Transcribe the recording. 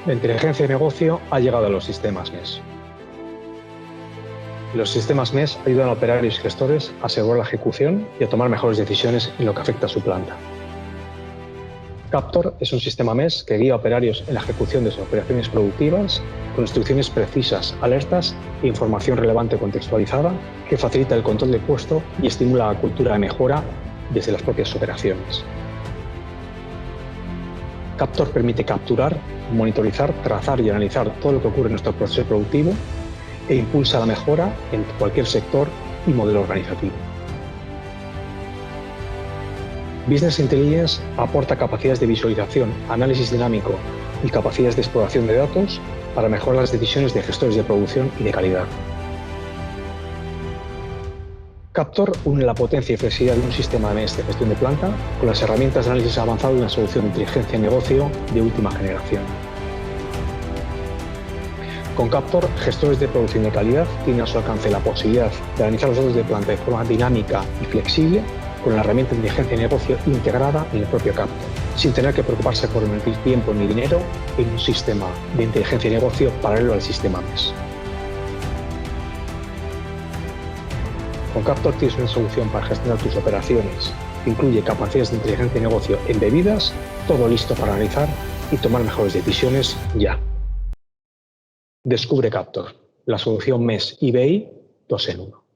La inteligencia de negocio ha llegado a los sistemas MES. Los sistemas MES ayudan a operarios y gestores a asegurar la ejecución y a tomar mejores decisiones en lo que afecta a su planta. Captor es un sistema MES que guía a operarios en la ejecución de sus operaciones productivas con instrucciones precisas, alertas e información relevante contextualizada que facilita el control del puesto y estimula la cultura de mejora desde las propias operaciones. Captor permite capturar, monitorizar, trazar y analizar todo lo que ocurre en nuestro proceso productivo e impulsa la mejora en cualquier sector y modelo organizativo. Business Intelligence aporta capacidades de visualización, análisis dinámico y capacidades de exploración de datos para mejorar las decisiones de gestores de producción y de calidad. Captor une la potencia y flexibilidad de un sistema MES de gestión de planta con las herramientas de análisis avanzado de una solución de inteligencia de negocio de última generación. Con Captor, gestores de producción de calidad tienen a su alcance la posibilidad de analizar los datos de planta de forma dinámica y flexible con la herramienta de inteligencia de negocio integrada en el propio Captor, sin tener que preocuparse por invertir tiempo ni dinero en un sistema de inteligencia de negocio paralelo al sistema MES. Con Captor tienes una solución para gestionar tus operaciones que incluye capacidades de inteligencia de negocio embebidas, todo listo para analizar y tomar mejores decisiones ya. Descubre Captor, la solución MES y BI 2 en 1.